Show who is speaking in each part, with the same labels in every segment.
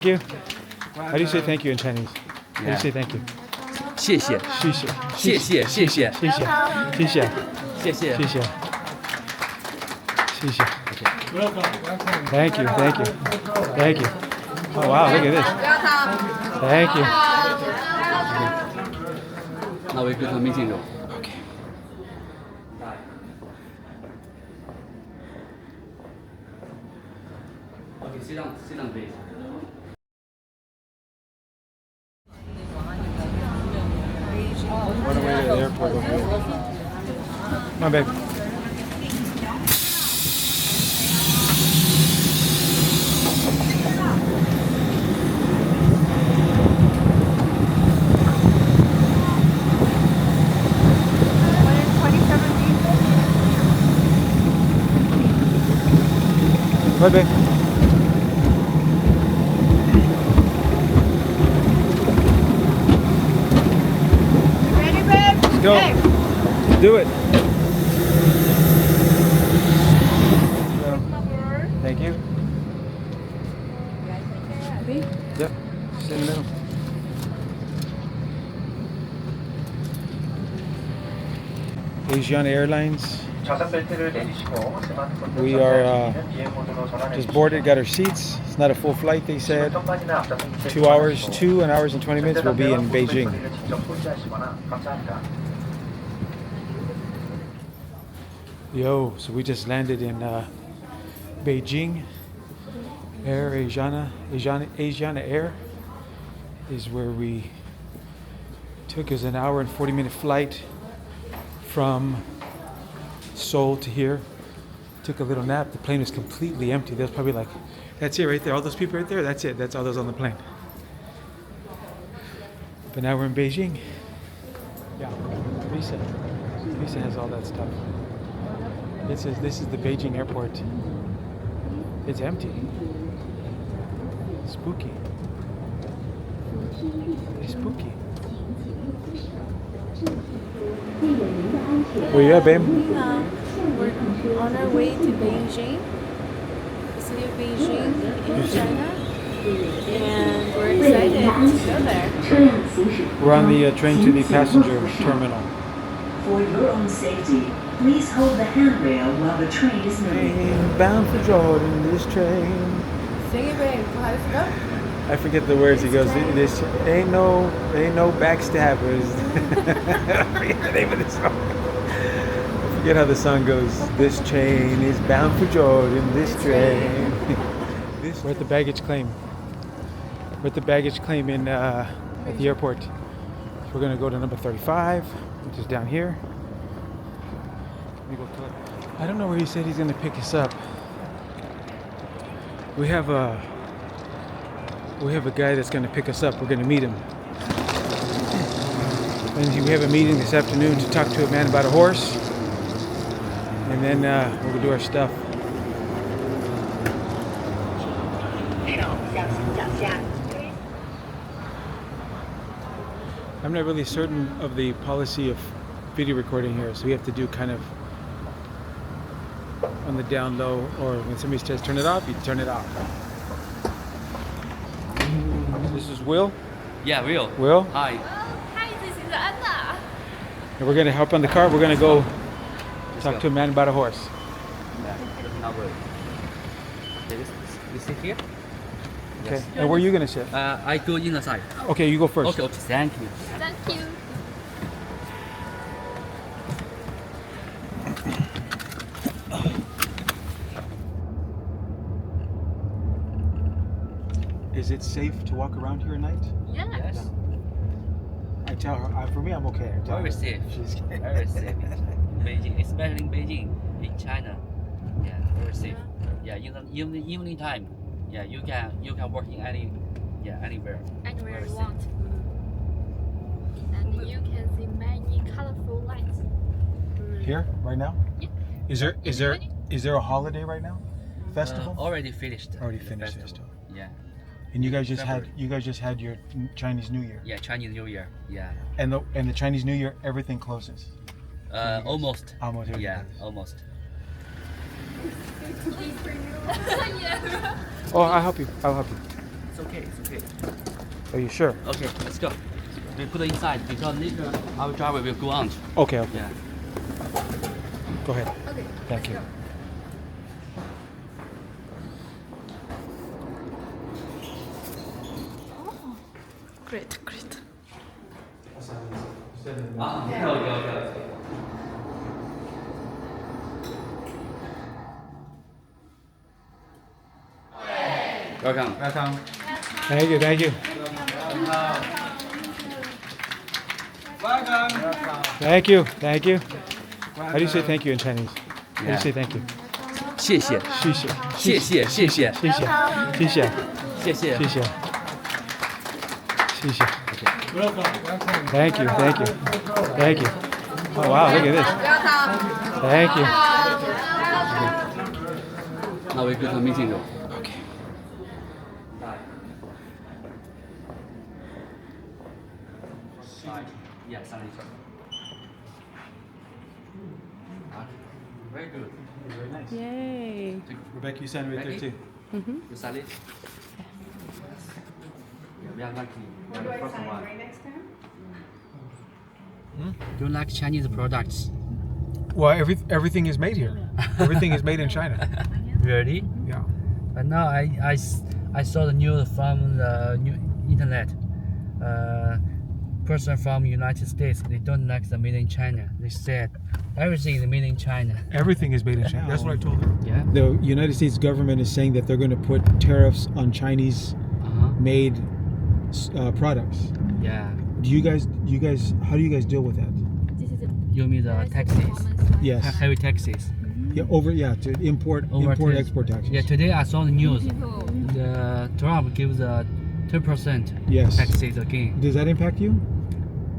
Speaker 1: Thank you. How do you say thank you in Chinese? How do you say thank you?
Speaker 2: 谢谢，
Speaker 1: 谢谢，
Speaker 2: 谢谢，谢谢，
Speaker 1: 谢谢，谢谢，
Speaker 2: 谢谢，
Speaker 1: 谢谢，谢谢。Thank you, thank you, thank you. Oh wow, look at this. Thank you.
Speaker 2: 那位贵客没进入。
Speaker 1: Okay.
Speaker 2: OK，sit down, please.
Speaker 1: Run away to the airport over here. Come on, babe. Bye, babe.
Speaker 3: Ready, babe?
Speaker 1: Let's go.
Speaker 3: Hey.
Speaker 1: Do it. Thank you. Yep. Sit in the middle. Asiana Airlines. We are just boarded, got our seats. It's not a full flight, they said. 2 hours, 2 hours and 20 minutes, we'll be in Beijing. Yo, so we just landed in Beijing. Air Asiana Air is where we took us an hour and 40-minute flight from Seoul to here. Took a little nap. The plane was completely empty. There's probably like, that's it right there. All those people right there, that's it. That's all those on the plane. But now we're in Beijing. Yeah, Lisa has all that stuff. This is the Beijing airport. It's empty. Spooky. It's spooky. Where you at, babe?
Speaker 3: We're on our way to Beijing, the city of Beijing in China, and we're excited to go there.
Speaker 1: We're on the train to the passenger terminal.
Speaker 4: For your own safety, please hold the handrail while the train is moving.
Speaker 1: Train bound for Jordan, this train.
Speaker 3: Sing it, babe. How does it go?
Speaker 1: I forget the words. He goes, "This ain't no backstabbers." I forget the name of the song. I forget how the song goes. This train is bound for Jordan. This train. We're at the baggage claim. We're at the baggage claim in at the airport. So we're gonna go to number 35, which is down here. I don't know where he said he's gonna pick us up. We have a guy that's going to pick us up. We're going to meet him. And we have a meeting this afternoon to talk to a man about a horse. And then we'll do our stuff. I'm not really certain of the policy of video recording here, so we have to do kind of on the down low, or when somebody says turn it off, you turn it off. This is Will.
Speaker 2: Yeah, Will.
Speaker 1: Will.
Speaker 2: Hi.
Speaker 3: Hi, this is Anna.
Speaker 1: And we're going to hop on the car. We're going to go
Speaker 2: Let's
Speaker 1: talk
Speaker 2: go.
Speaker 1: to a man about a horse.
Speaker 2: Yeah, number. Okay, you sit here.
Speaker 1: Okay.
Speaker 2: Yes.
Speaker 1: And where are you going to sit?
Speaker 2: I go in the side.
Speaker 1: Okay, you go first.
Speaker 2: Okay, okay. Thank you.
Speaker 3: Thank you.
Speaker 1: Is it safe to walk around here at night?
Speaker 2: Yes.
Speaker 1: I tell her. For me, I'm okay. I tell
Speaker 2: Very
Speaker 1: her.
Speaker 2: safe.
Speaker 1: She's
Speaker 2: Very safe. Beijing, especially in Beijing, in China. Yeah, very safe. Yeah, in the evening time. Yeah, you can work in anywhere.
Speaker 3: Anywhere
Speaker 2: Very
Speaker 3: you
Speaker 2: safe.
Speaker 3: want. And you can see many colorful lights.
Speaker 1: Here right now.
Speaker 3: Yeah.
Speaker 1: Is there a holiday right now? Festival?
Speaker 2: Already finished.
Speaker 1: Already
Speaker 2: the
Speaker 1: finished
Speaker 2: festival. Yeah.
Speaker 1: And you guys just
Speaker 2: February.
Speaker 1: had your Chinese New Year.
Speaker 2: Yeah, Chinese New Year. Yeah.
Speaker 1: And the Chinese New Year, everything closes.
Speaker 2: Almost.
Speaker 1: Almost everything
Speaker 2: Yeah,
Speaker 1: closes.
Speaker 2: almost.
Speaker 3: Yeah.
Speaker 1: Oh, I'll help you.
Speaker 2: okay. It's okay.
Speaker 1: Are you sure?
Speaker 2: Okay, let's go. We put it inside because later our driver will go out.
Speaker 1: Okay, okay.
Speaker 2: Yeah.
Speaker 1: Go ahead.
Speaker 3: Okay.
Speaker 1: Thank you.
Speaker 3: Great, great.
Speaker 2: Okay. Welcome.
Speaker 1: Welcome. Thank you, thank you. Thank you, thank you. How do you say thank you in Chinese? How do you say thank you?
Speaker 2: 谢谢，
Speaker 1: 谢谢，
Speaker 2: 谢谢，谢谢，
Speaker 1: 谢谢，谢谢，
Speaker 2: 谢谢。
Speaker 1: 谢谢，谢谢。Thank you, thank you, thank you. Oh wow, look at this. Thank you.
Speaker 2: Now we go to the meeting room.
Speaker 1: Okay.
Speaker 2: Yeah, sorry. Very good.
Speaker 1: Very nice.
Speaker 3: Yay.
Speaker 1: Rebecca, you signed right there too.
Speaker 2: You sign it? Yeah, we are lucky. We are the first one. Do you like Chinese products?
Speaker 1: Well, everything is made here. Everything is made in China.
Speaker 2: Really?
Speaker 1: Yeah.
Speaker 2: But now I saw the news from the new internet. Person from United States, they don't like the made in China. They said everything is made in China.
Speaker 1: Everything is made in China. That's what I told them.
Speaker 2: Yeah.
Speaker 1: The United States government is saying that they're going to put tariffs on Chinese made products.
Speaker 2: Yeah.
Speaker 1: Do you guys, how do you guys deal with that?
Speaker 2: You mean the taxes?
Speaker 1: Yes.
Speaker 2: Heavy taxes.
Speaker 1: Yeah, to import
Speaker 2: Over
Speaker 1: export taxes.
Speaker 2: Yeah, today I saw the news. The Trump gives a 2%
Speaker 1: Yes.
Speaker 2: taxes again.
Speaker 1: Does that impact you?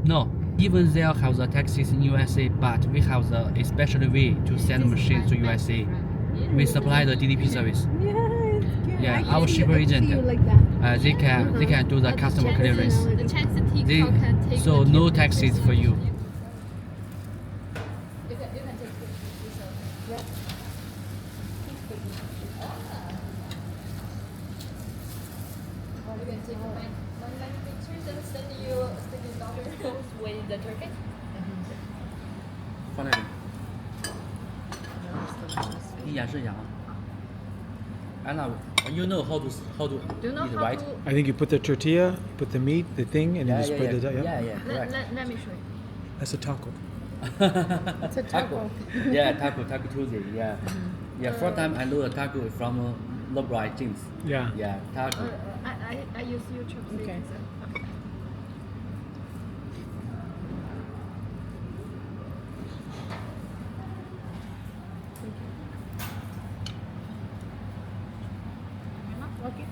Speaker 2: No, even they have the taxes in USA, but we have a special way to send machines to USA. We supply the DDP service. Yeah, our shipper agent, they can do the customer clearance.
Speaker 3: The Chinese TikTok
Speaker 2: They,
Speaker 3: can take
Speaker 2: so
Speaker 3: the
Speaker 2: no
Speaker 3: 2%.
Speaker 2: taxes for you.
Speaker 3: You can take it. You can take one pictures and send your daughter with the turkey.
Speaker 2: 放那里。你演示一下啊。Anna, you know how to
Speaker 3: Do you know
Speaker 2: eat,
Speaker 3: how
Speaker 2: right?
Speaker 3: to?
Speaker 1: I think you put the tortilla, put the meat, the thing, and then you spread it out.
Speaker 2: Yeah,
Speaker 3: Let,
Speaker 2: correct.
Speaker 3: let me show you.
Speaker 1: That's a taco.
Speaker 3: It's a taco.
Speaker 2: Yeah, taco Tuesday. Yeah, yeah. First time I know the taco from LeBron James.
Speaker 1: Yeah.
Speaker 2: Yeah, taco.
Speaker 3: I use your chopstick. Okay. Okay.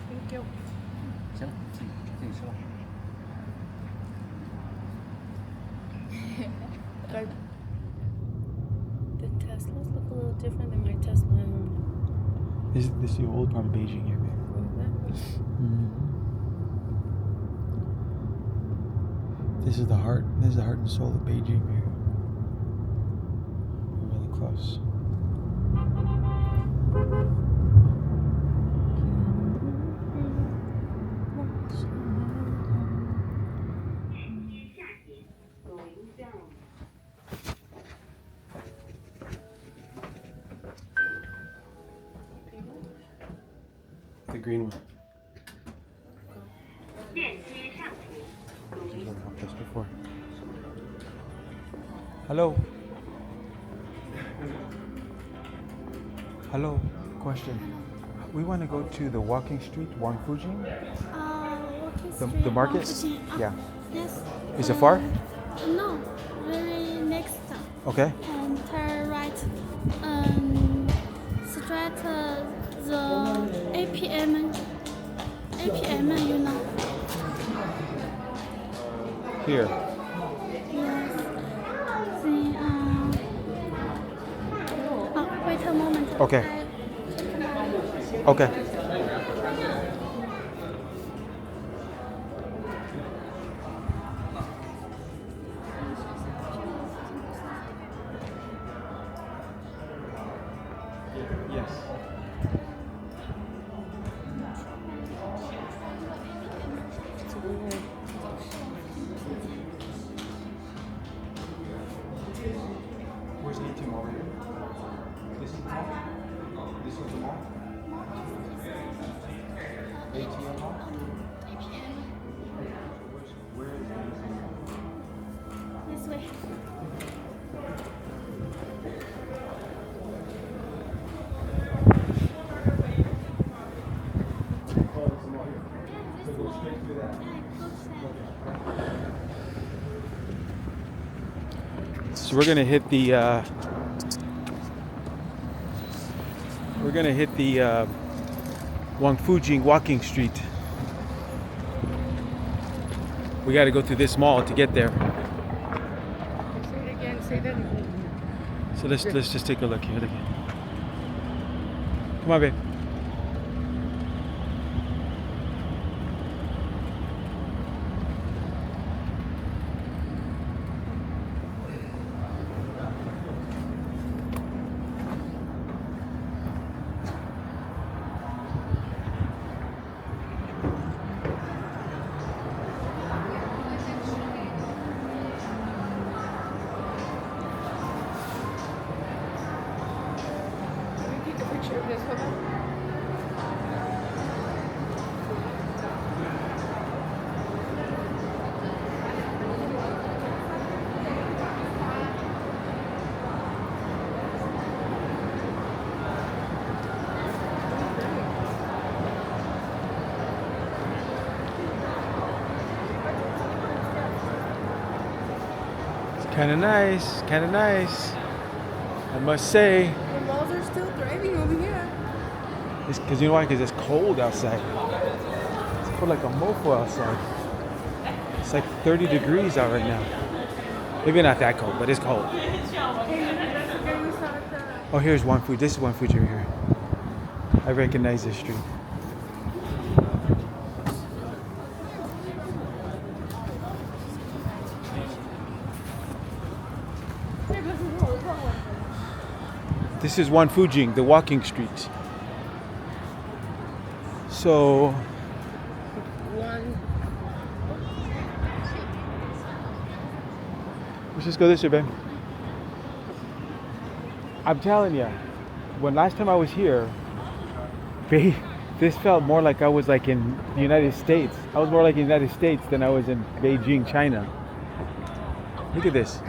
Speaker 3: Thank you.
Speaker 2: 行了，自己吃吧。
Speaker 3: The Teslas look a little different than my Tesla.
Speaker 1: This is the old part of Beijing here, babe. This is the heart. This is the heart and soul of Beijing, babe. We're really close. The green one. I've never helped us before. Hello. Hello. Question. We want to go to the walking street, Wangfujing. The market? Yeah.
Speaker 5: Yes.
Speaker 1: Is it far?
Speaker 5: No, very next stop.
Speaker 1: Okay.
Speaker 5: And turn right. Straight the APM. APM, you know.
Speaker 1: Here.
Speaker 5: Yes. The, wait a moment.
Speaker 1: Okay. Okay. Yes. So we're gonna hit the Wangfujing walking street. We got to go through this mall to get there.
Speaker 3: Say it again. Say that again.
Speaker 1: So let's just take a look here. Look here. Come on, babe.
Speaker 3: Let me take a picture of this. Hold on.
Speaker 1: It's kind of nice. Kind of nice. I must say.
Speaker 3: The malls are still thriving over here.
Speaker 1: It's because you know why? Because it's cold outside. It's cold like a mofo outside. It's like 30 degrees out right now. Maybe not that cold, but it's cold. Oh, here's one food. This is one food over here. I recognize this street. This is Wangfujing, the walking street. So let's just go this way, babe. I'm telling you, when last time I was here, babe, this felt more like I was like in the United States. I was more like in the United States than I was in Beijing, China. Look at this.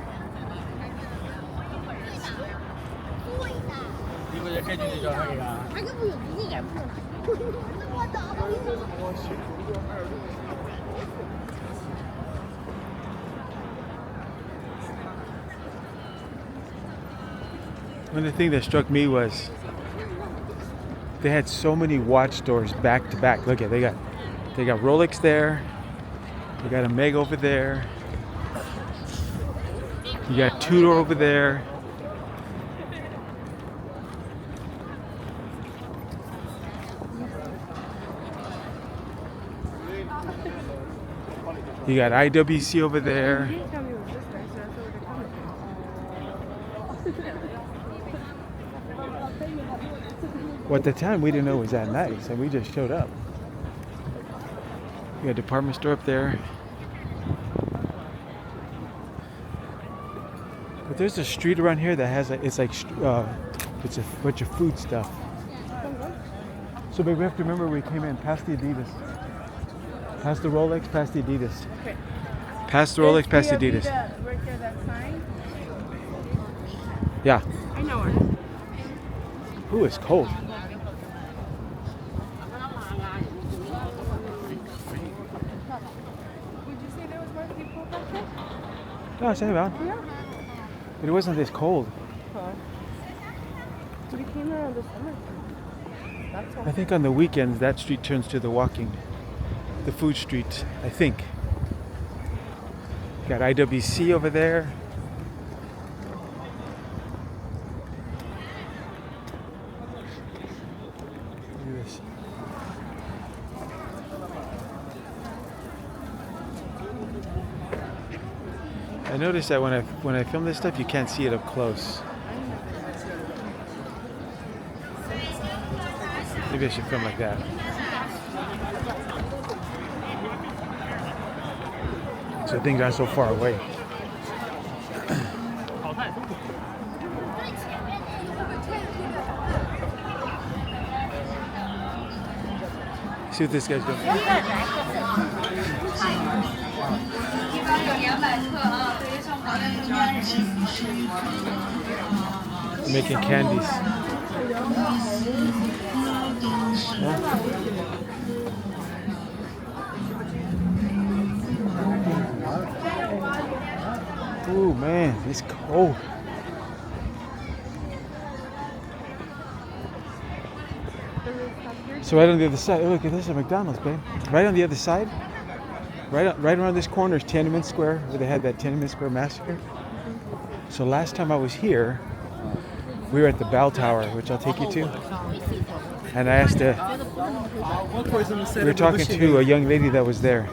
Speaker 1: One of the things that struck me was they had so many watch stores back to back. Look at they got Rolex there. They got a Meg over there. You got Tudor over there. You got IWC over there. Well, at the time we didn't know it was that nice, and we just showed up. You got a department store up there. But there's a street around here that has it's a bunch of food stuff. So babe, we have to remember we came in past the Adidas. Past the Rolex, past the Adidas.
Speaker 3: Okay.
Speaker 1: Past the Rolex, past the Adidas.
Speaker 3: Right there, that sign.
Speaker 1: Yeah.
Speaker 3: I know her.
Speaker 1: Ooh, it's cold.
Speaker 3: Would you say there was more people back there?
Speaker 1: No, it's about.
Speaker 3: Yeah.
Speaker 1: But it wasn't this cold.
Speaker 3: Huh. We came around the summer. That's all.
Speaker 1: I think on the weekends that street turns to the food street, I think. Got IWC over there. Look at this. I noticed that when I film this stuff, you can't see it up close. Maybe I should film like that. So things aren't so far away. See what this guy's doing. Making candies. Yeah. Ooh, man, it's cold. So right on the other side, look at this, a McDonald's, babe. Right on the other side, right around this corner is Tiananmen Square, where they had that Tiananmen Square massacre. So last time I was here, we were at the Bell Tower, which I'll take you to. And I asked we were talking to a young lady that was there.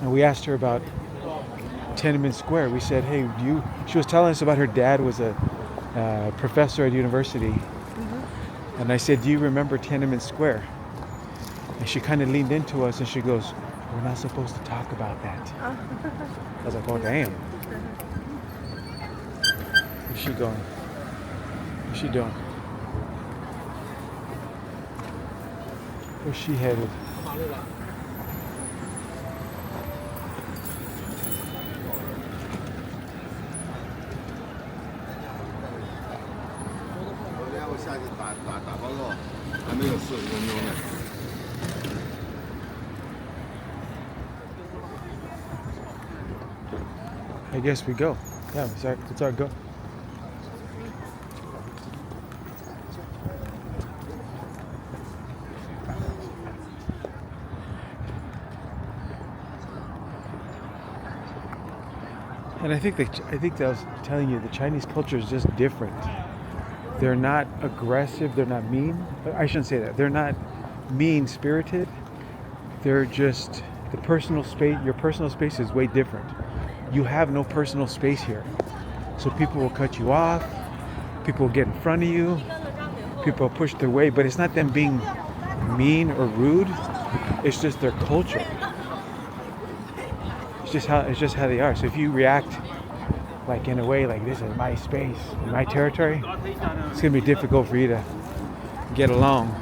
Speaker 1: And we asked her about Tiananmen Square. We said, hey, she was telling us about her dad was a professor at university. And I said, do you remember Tiananmen Square? And she kind of leaned into us and she goes, we're not supposed to talk about that. I was like, oh, damn. Where's she going? What's she doing? Where's she headed? I guess we go. Yeah, it's our go. And I think that I was telling you, the Chinese culture is just different. They're not aggressive. They're not mean. I shouldn't say that. They're not mean-spirited. They're just the personal space. Your personal space is way different. You have no personal space here, so people will cut you off. People will get in front of you. People will push their way, but it's not them being mean or rude. It's just their culture. It's just how they are. So if you react like in a way like this is my space, my territory, it's gonna be difficult for you to get along.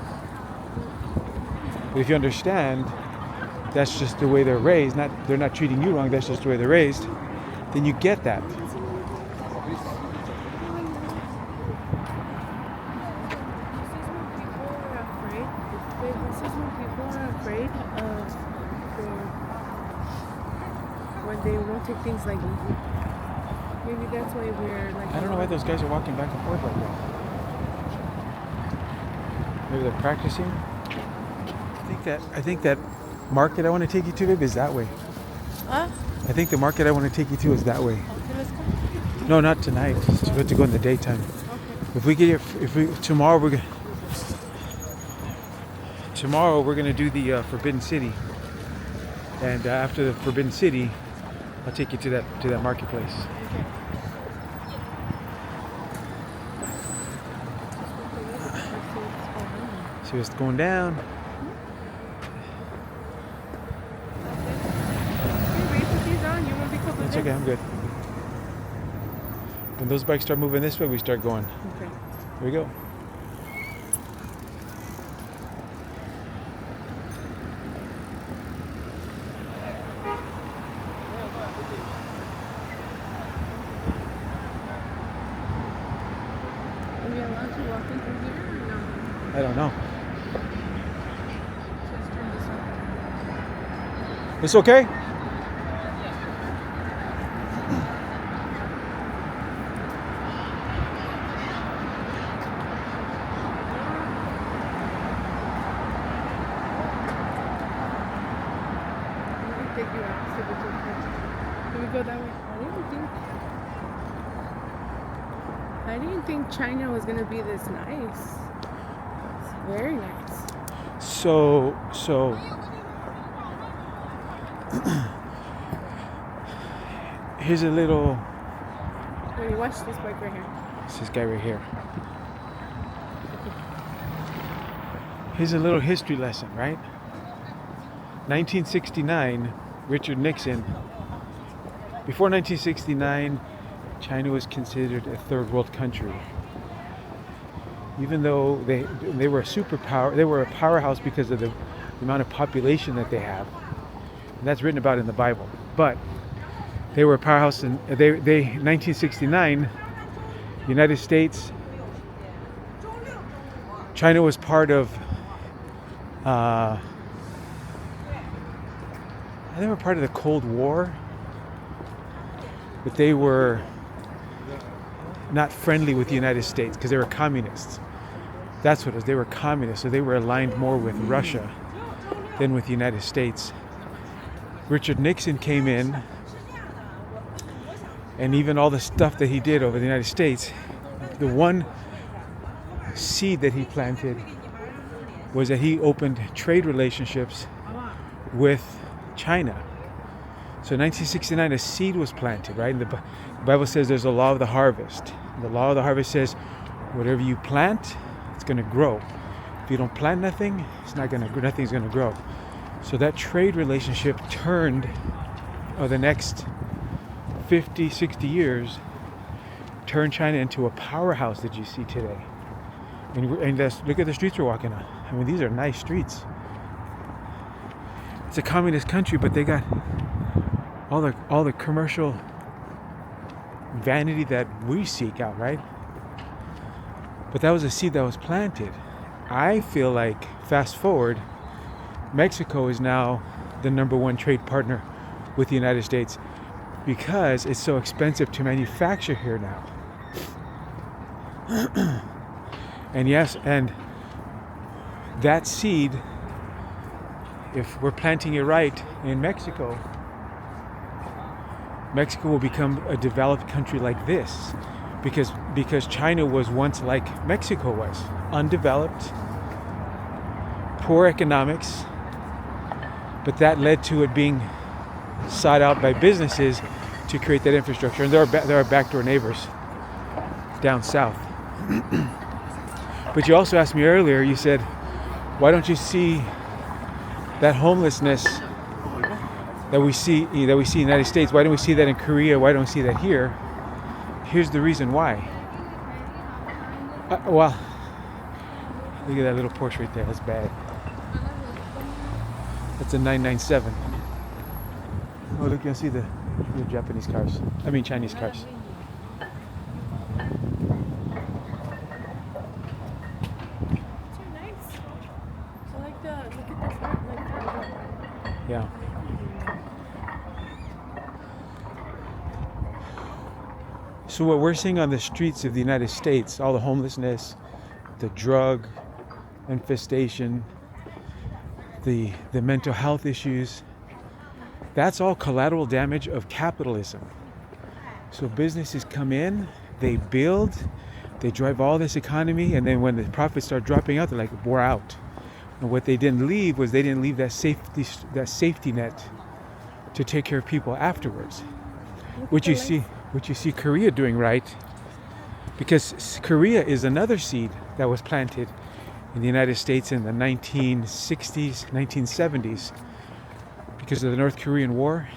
Speaker 1: But if you understand that's just the way they're raised, they're not treating you wrong, that's just the way they're raised, then you get that.
Speaker 3: When they won't take things like easy. Maybe that's why we're like.
Speaker 1: I don't know why those guys are walking back and forth like that. Maybe they're practicing. I think that market I want to take you to, babe, is that way.
Speaker 3: Huh?
Speaker 1: I think the market I want to take you to is that way.
Speaker 3: Okay, let's go.
Speaker 1: No, not tonight. It's good to go in the daytime.
Speaker 3: Okay.
Speaker 1: If we get here, tomorrow we're gonna do the Forbidden City, and after the Forbidden City, I'll take you to that marketplace. See what's going down. It's okay, I'm good. When those bikes start moving this way, we start going.
Speaker 3: Okay.
Speaker 1: Here we go.
Speaker 3: Are we allowed to walk in through here or no?
Speaker 1: I don't know.
Speaker 3: Let's turn this on.
Speaker 1: It's okay?
Speaker 3: Take you out so we can Can we go that way? I didn't think China was gonna be this nice. It's very nice.
Speaker 1: So here's a little.
Speaker 3: Wait, watch this bike right here.
Speaker 1: It's this guy right here. Here's a little history lesson, right? 1969, Richard Nixon. Before 1969, China was considered a third world country. Even though they were a superpower, they were a powerhouse because of the amount of population that they have. And that's written about in the Bible. But they were a powerhouse in 1969, United States. China was part of they were part of the Cold War. but they were not friendly with the United States because they were communists. That's what it was. They were communists, so they were aligned more with Russia than with the United States. Richard Nixon came in, and even all the stuff that he did over the United States, the one seed that he planted was that he opened trade relationships with China. So in 1969, a seed was planted, right? And the Bible says there's a law of the harvest. The law of the harvest says whatever you plant, it's going to grow. If you don't plant nothing, nothing's going to grow. So that trade relationship turned the next 50, 60 years, turned China into a powerhouse that you see today. And look at the streets we're walking on. I mean, these are nice streets. It's a communist country, but they got all the commercial vanity that we seek out, right? But that was a seed that was planted. I feel like, fast forward, Mexico is now the #1 trade partner with the United States because it's so expensive to manufacture here now. And yes, and that seed, if we're planting it right in Mexico, Mexico will become a developed country like this because China was once like Mexico was, undeveloped, poor economics, but that led to it being sought out by businesses to create that infrastructure. And there are backdoor neighbors down south. But you also asked me earlier, you said, why don't you see that homelessness that we see in the United States? Why don't we see that in Korea? Why don't we see that here? Here's the reason why. Well, look at that little Porsche right there. That's bad. That's a 997. Oh, look, you'll see the Japanese cars. I mean, Chinese cars. Yeah. So what we're seeing on the streets of the United States, all the homelessness, the drug infestation, the mental health issues, that's all collateral damage of capitalism. So businesses come in, they build, they drive all this economy, and then when the profits start dropping out, they're like, we're out. And what they didn't leave was they didn't leave that safety net to take care of people afterwards. Which you see Korea doing right, because Korea is another seed that was planted in the United States in the 1960s, 1970s. Because of the North Korean War,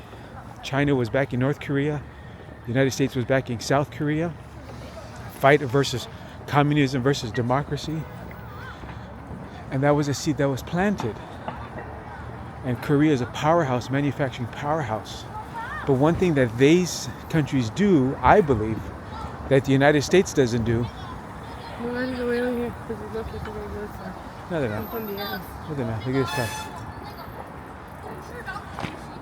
Speaker 1: China was backing North Korea, the United States was backing South Korea. Fight versus communism versus democracy. And that was a seed that was planted. And Korea is a powerhouse, manufacturing powerhouse. But one thing that these countries do, I believe, that the United States doesn't do. No, they're not. No, they're not. Look at this car.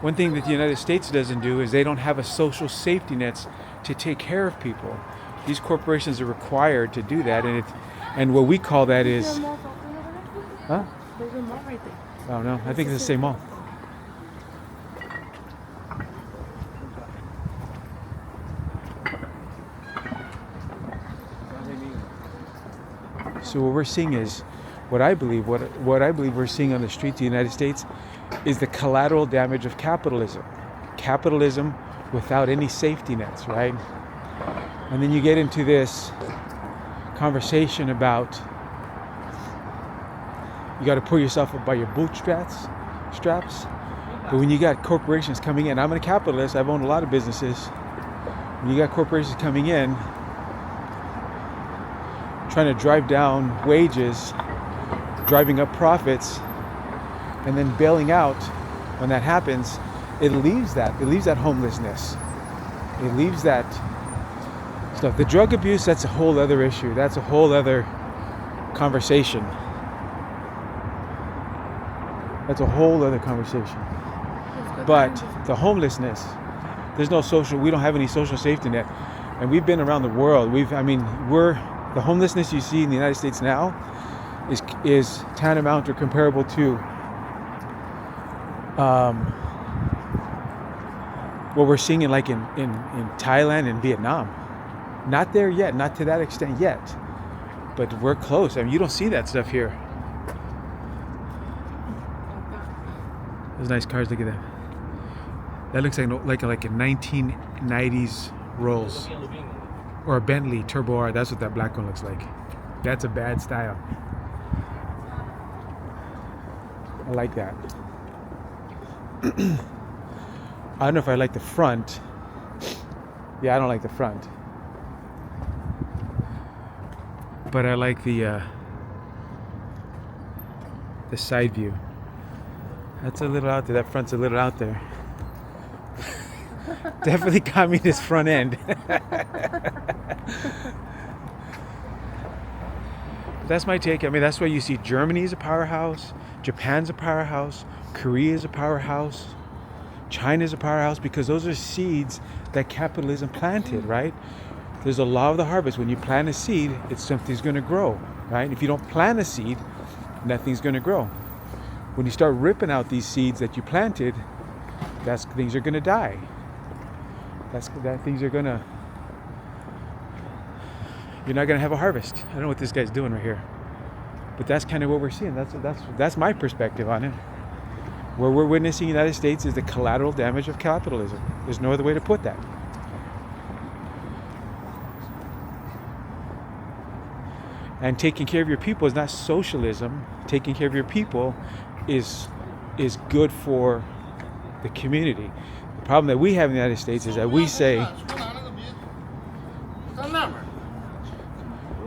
Speaker 1: One thing that the United States doesn't do is they don't have a social safety nets to take care of people. These corporations are required to do that, and what we call that is, huh?
Speaker 3: There's a mall right there.
Speaker 1: Oh no, I think it's the same mall. So what we're seeing is, what I believe we're seeing on the streets of the United States is the collateral damage of capitalism. Capitalism without any safety nets, right? And then you get into this conversation about you got to pull yourself up by your bootstraps. But when you got corporations coming in, I'm a capitalist, I've owned a lot of businesses. When you got corporations coming in, trying to drive down wages, driving up profits, and then bailing out, when that happens, it leaves that homelessness. It leaves that stuff. The drug abuse, that's a whole other issue. That's a whole other conversation. That's a whole other conversation. But the homelessness, There's no social. We don't have any social safety net, and we've been around the world. We're the homelessness you see in the United States now is tantamount or comparable to what we're seeing in Thailand and Vietnam. Not there yet, not to that extent yet, but we're close. I mean, you don't see that stuff here. Those nice cars. Look at that. That looks like a 1990s Rolls or a Bentley Turbo R. That's what that black one looks like. That's a bad style. I like that. I don't know if I like the front. Yeah, I don't like the front. But I like the side view. That's a little out there. That front's a little out there. Definitely communist front end. That's my take. I mean, that's why you see Germany's a powerhouse, Japan's a powerhouse, Korea's a powerhouse, China's a powerhouse, because those are seeds that capitalism planted, right? There's a law of the harvest. When you plant a seed, something's going to grow, right? If you don't plant a seed, nothing's going to grow. When you start ripping out these seeds that you planted, things are going to die. You're not going to have a harvest. I don't know what this guy's doing right here, but that's kind of what we're seeing. That's my perspective on it. Where we're witnessing the United States is the collateral damage of capitalism. There's no other way to put that. And taking care of your people is not socialism. Taking care of your people is good for the community. The problem that we have in the United States is that we say,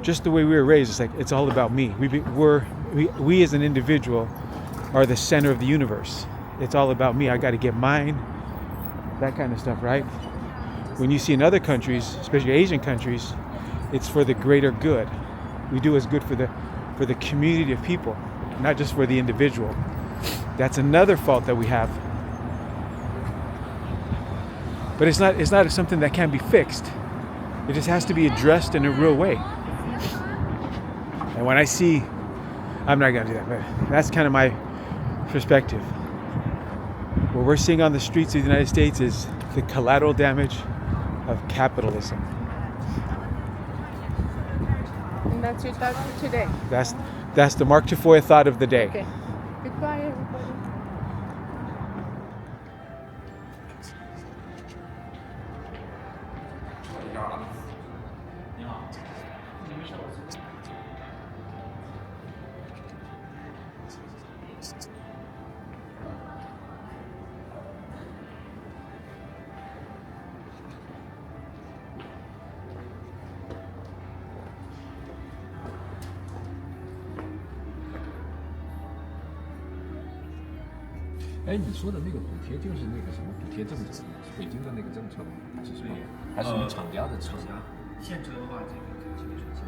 Speaker 1: just the way we were raised, it's like it's all about me. We as an individual are the center of the universe. It's all about me. I got to get mine. That kind of stuff, right? When you see in other countries, especially Asian countries, it's for the greater good. We do what's good for the community of people, not just for the individual. That's another fault that we have. But it's not something that can be fixed. It just has to be addressed in a real way. And when I see, I'm not going to do that, but that's kind of my perspective. What we're seeing on the streets of the United States is the collateral damage of capitalism.
Speaker 3: And that's your thought for today.
Speaker 1: That's the Mark Tafoya thought of the day.
Speaker 3: Okay. Goodbye, everybody.
Speaker 6: 哎，你说的那个补贴就是那个什么补贴政策，北京的那个政策吗？是什么？还是你们厂家的车？
Speaker 2: 现车的话，这个肯定是现车。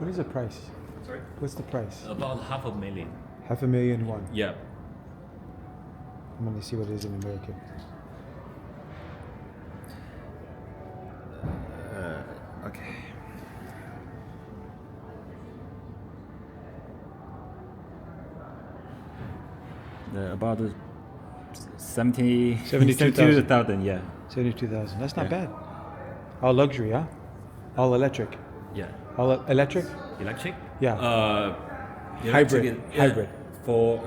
Speaker 1: What is the price?
Speaker 7: Sorry?
Speaker 1: What's the price?
Speaker 7: About $500,000.
Speaker 1: $500,000.
Speaker 7: Yeah.
Speaker 1: I'm going to see what it is in American. Okay.
Speaker 7: About 72,000.
Speaker 1: 72,000.
Speaker 7: Yeah.
Speaker 1: 72,000. That's not
Speaker 7: Yeah.
Speaker 1: bad. All luxury, huh? All electric.
Speaker 7: Yeah.
Speaker 1: All electric?
Speaker 7: Electric?
Speaker 1: Yeah.
Speaker 7: Electric is-
Speaker 1: Hybrid.
Speaker 7: For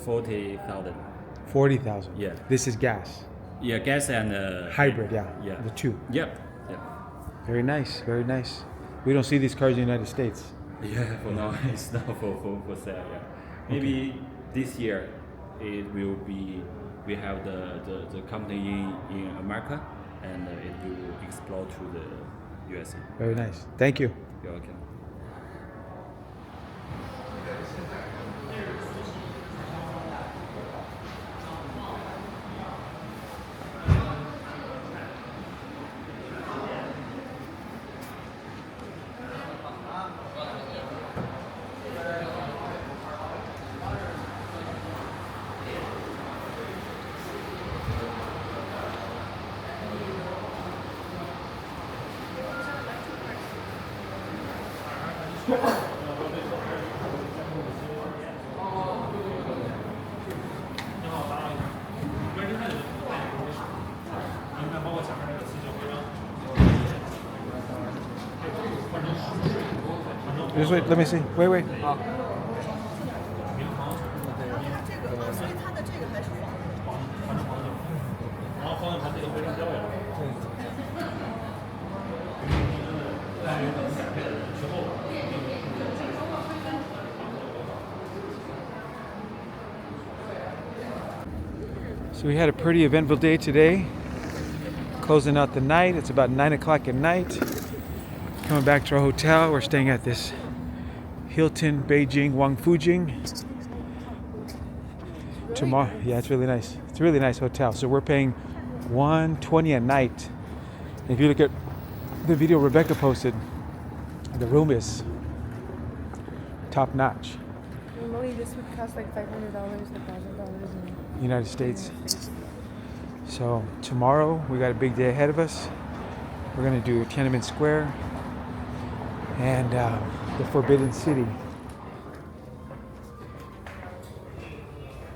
Speaker 7: 40,000.
Speaker 1: 40,000.
Speaker 7: Yeah.
Speaker 1: This is gas.
Speaker 7: Yeah, gas and
Speaker 1: Hybrid, yeah.
Speaker 7: Yeah.
Speaker 1: The two.
Speaker 7: Yep. Yep.
Speaker 1: Very nice, very nice. We don't see these cars in the United States.
Speaker 7: Yeah. For now, it's not for sale. Yeah. Maybe this year, it will be. We have the company in America, and it will explode to the USA.
Speaker 1: Very nice. Thank you.
Speaker 7: You're welcome.
Speaker 1: Just wait. Let me see. Wait, wait. So we had a pretty eventful day today. Closing out the night. It's about 9 o'clock at night. Coming back to our hotel. We're staying at this Hilton Beijing Wangfujing. Tomorrow, yeah, it's really nice. It's a really nice hotel. So we're paying $120 a night. And if you look at the video Rebecca posted, the room is top notch.
Speaker 3: Normally this would cost like $500, $1,000 in
Speaker 1: United States. So tomorrow we got a big day ahead of us. We're gonna do Tiananmen Square and the Forbidden City.